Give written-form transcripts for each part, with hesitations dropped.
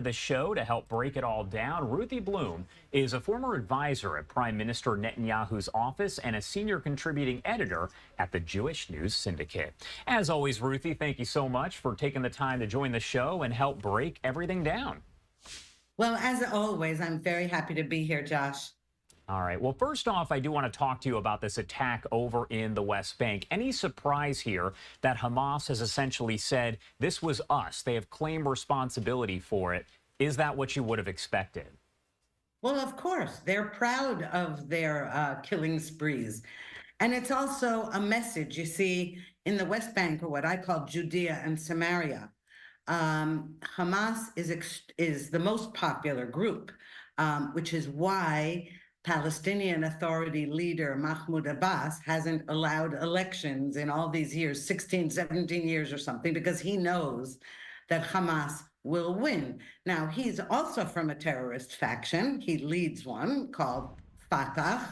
The show to help break it all down. Ruthie Blum is a former advisor at Prime Minister Netanyahu's office and a senior contributing editor at the Jewish News Syndicate. As always, Ruthie, thank you so much for taking the time to join the show and help break everything down. Well, as always, I'm very happy to be here, Josh. All right. Well, first off, I do want to talk to you about this attack over in the West Bank. Any surprise here that Hamas has essentially said this was us? They have claimed responsibility for it. Is that what you would have expected? Well, of course, they're proud of their killing sprees. And it's also a message, you see, in the West Bank, or what I call Judea and Samaria. Hamas is the most popular group, which is why Palestinian Authority leader Mahmoud Abbas hasn't allowed elections in all these years, 16, 17 years or something, because he knows that Hamas will win. Now, he's also from a terrorist faction. He leads one called Fatah.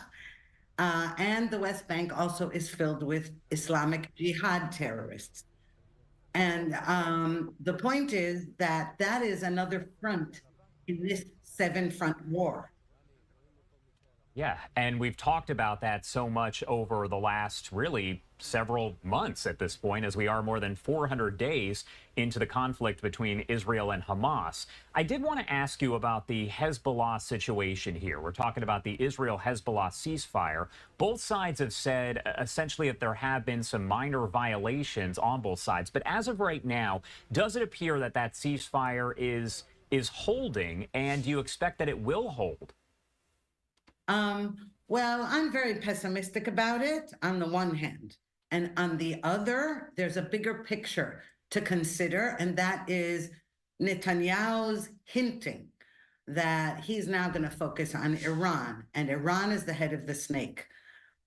And the West Bank also is filled with Islamic Jihad terrorists. And the point is that that is another front in this seven-front war. Yeah, and we've talked about that so much over the last really several months at this point, as we are more than 400 days into the conflict between Israel and Hamas. I did want to ask you about the Hezbollah situation here. We're talking about the Israel-Hezbollah ceasefire. Both sides have said essentially that there have been some minor violations on both sides. But as of right now, does it appear that that ceasefire is holding, and do you expect that it will hold? Well, I'm very pessimistic about it on the one hand. And on the other, there's a bigger picture to consider, and that is Netanyahu's hinting that he's now going to focus on Iran, and Iran is the head of the snake.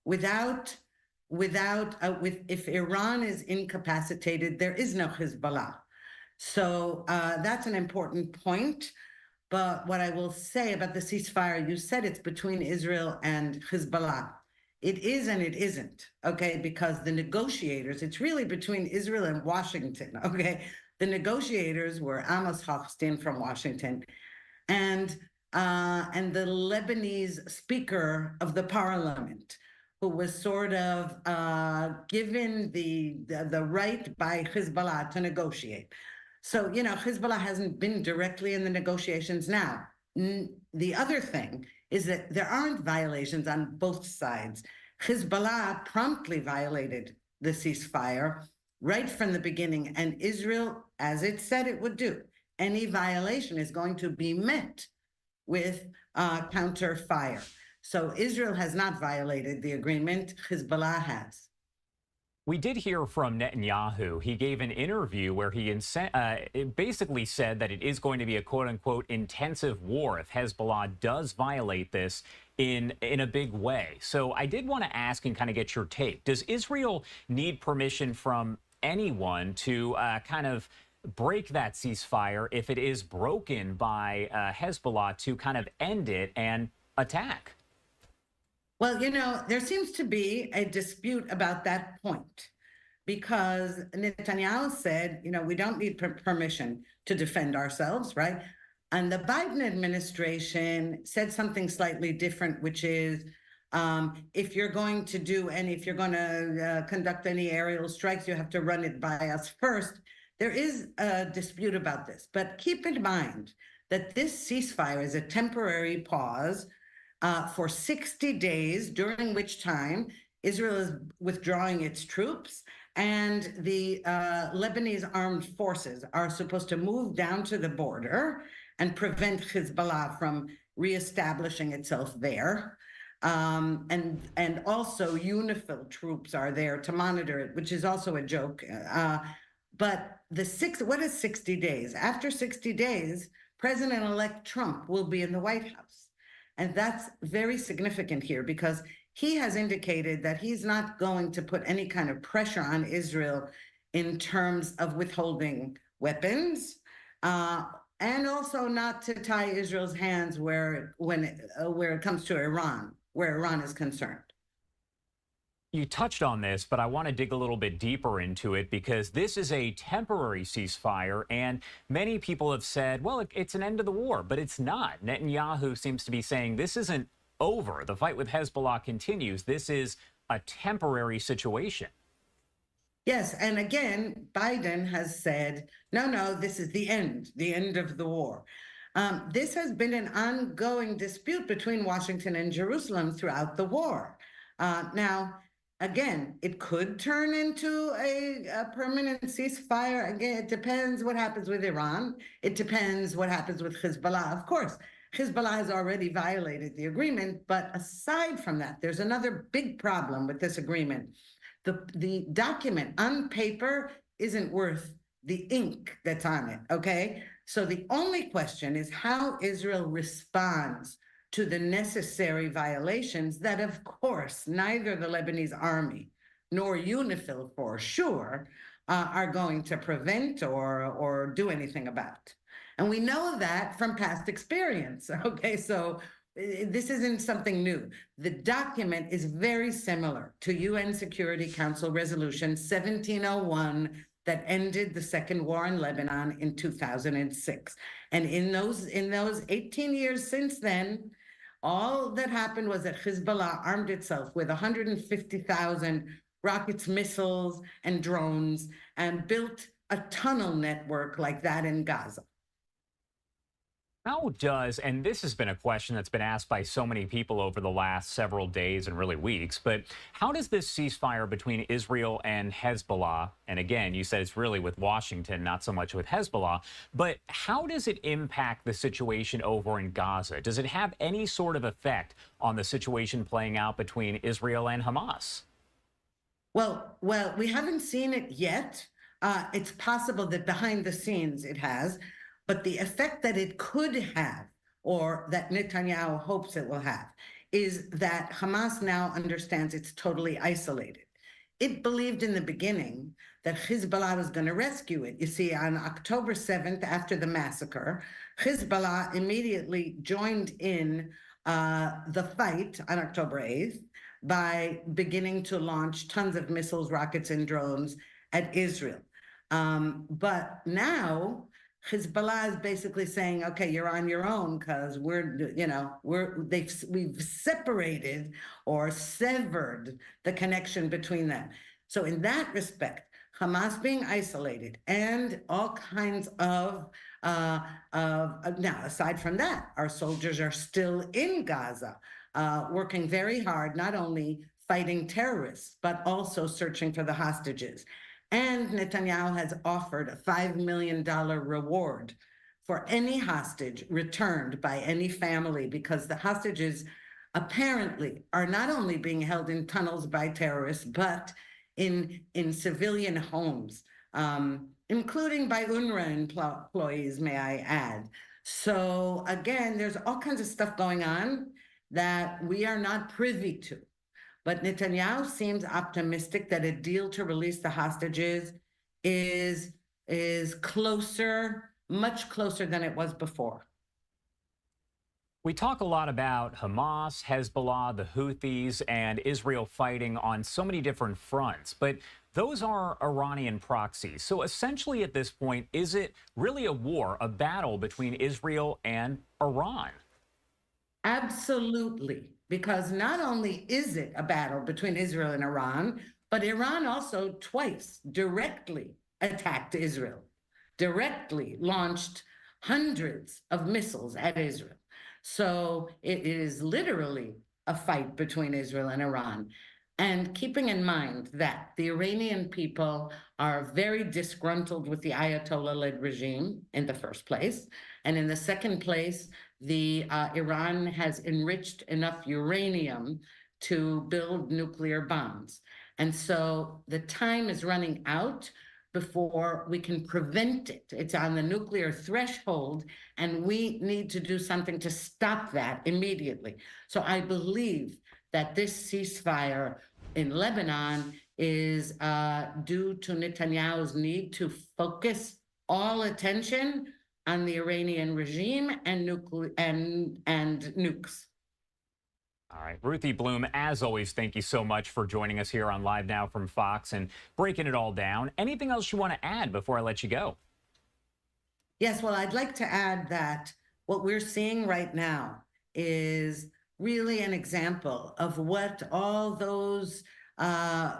If Iran is incapacitated, there is no Hezbollah. So that's an important point. But what I will say about the ceasefire, you said it's between Israel and Hezbollah. It is and it isn't, okay? Because the negotiators, it's really between Israel and Washington, okay? The negotiators were Amos Hochstein from Washington and the Lebanese speaker of the parliament, who was sort of given the right by Hezbollah to negotiate. So, you know, Hezbollah hasn't been directly in the negotiations now. The other thing is that there aren't violations on both sides. Hezbollah promptly violated the ceasefire right from the beginning, and Israel, as it said it would do, any violation is going to be met with counter fire. So Israel has not violated the agreement, Hezbollah has. We did hear from Netanyahu. He gave an interview where he basically said that it is going to be a quote-unquote intensive war if Hezbollah does violate this in a big way. So I did want to ask and kind of get your take. Does Israel need permission from anyone to kind of break that ceasefire if it is broken by Hezbollah to kind of end it and attack? Well, you know, there seems to be a dispute about that point, because Netanyahu said, you know, we don't need permission to defend ourselves, right? And the Biden administration said something slightly different, which is if you're going to conduct any aerial strikes, you have to run it by us first. There is a dispute about this, but keep in mind that this ceasefire is a temporary pause for 60 days, during which time Israel is withdrawing its troops, and the Lebanese armed forces are supposed to move down to the border and prevent Hezbollah from reestablishing itself there. And also UNIFIL troops are there to monitor it, which is also a joke. But what is 60 days? After 60 days, President-elect Trump will be in the White House. And that's very significant here, because he has indicated that he's not going to put any kind of pressure on Israel in terms of withholding weapons, and also not to tie Israel's hands where it comes to Iran, where Iran is concerned. You touched on this, but I want to dig a little bit deeper into it because this is a temporary ceasefire, and many people have said, well, it's an end to the war, but it's not. Netanyahu seems to be saying this isn't over. The fight with Hezbollah continues. This is a temporary situation. Yes, and again, Biden has said, no, no, this is the end of the war. This has been an ongoing dispute between Washington and Jerusalem throughout the war. Now, again, it could turn into a permanent ceasefire. Again, it depends what happens with Iran. It depends what happens with Hezbollah. Of course, Hezbollah has already violated the agreement, but aside from that, there's another big problem with this agreement. The document on paper isn't worth the ink that's on it, okay? So the only question is how Israel responds to the necessary violations that, of course, neither the Lebanese army nor UNIFIL for sure are going to prevent or do anything about. And we know that from past experience, okay? So this isn't something new. The document is very similar to UN Security Council Resolution 1701 that ended the second war in Lebanon in 2006. And in those 18 years since then, all that happened was that Hezbollah armed itself with 150,000 rockets, missiles, and drones, and built a tunnel network like that in Gaza. How does, and this has been a question that's been asked by so many people over the last several days and really weeks, but how does this ceasefire between Israel and Hezbollah, and again, you said it's really with Washington, not so much with Hezbollah, but how does it impact the situation over in Gaza? Does it have any sort of effect on the situation playing out between Israel and Hamas? Well, we haven't seen it yet. It's possible that behind the scenes it has. But the effect that it could have, or that Netanyahu hopes it will have, is that Hamas now understands it's totally isolated. It believed in the beginning that Hezbollah was going to rescue it. You see, on October 7th, after the massacre, Hezbollah immediately joined in the fight on October 8th by beginning to launch tons of missiles, rockets, and drones at Israel. But now Hezbollah is basically saying, okay, you're on your own because we've separated or severed the connection between them. So in that respect, Hamas being isolated and all kinds of now, aside from that, our soldiers are still in Gaza, working very hard, not only fighting terrorists, but also searching for the hostages. And Netanyahu has offered a $5 million reward for any hostage returned by any family, because the hostages apparently are not only being held in tunnels by terrorists, but in civilian homes, including by UNRWA employees, may I add. So again, there's all kinds of stuff going on that we are not privy to. But Netanyahu seems optimistic that a deal to release the hostages is closer, much closer than it was before. We talk a lot about Hamas, Hezbollah, the Houthis, and Israel fighting on so many different fronts, but those are Iranian proxies. So essentially at this point, is it really a war, a battle between Israel and Iran? Absolutely. Because not only is it a battle between Israel and Iran, but Iran also twice directly attacked Israel, directly launched hundreds of missiles at Israel. So it is literally a fight between Israel and Iran. And keeping in mind that the Iranian people are very disgruntled with the Ayatollah-led regime in the first place, and in the second place, Iran has enriched enough uranium to build nuclear bombs. And so the time is running out before we can prevent it. It's on the nuclear threshold, and we need to do something to stop that immediately. So I believe that this ceasefire in Lebanon is due to Netanyahu's need to focus all attention on the Iranian regime and nukes. All right. Ruthie Blum, as always, thank you so much for joining us here on Live Now from Fox and breaking it all down. Anything else you want to add before I let you go? Yes, well, I'd like to add that what we're seeing right now is really an example of what all those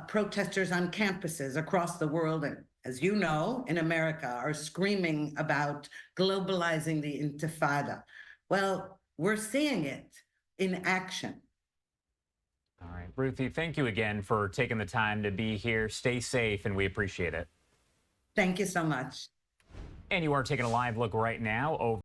protesters on campuses across the world, and as you know, in America, are screaming about globalizing the Intifada. Well, we're seeing it in action. All right. Ruthie, thank you again for taking the time to be here. Stay safe, and we appreciate it. Thank you so much. And you are taking a live look right now over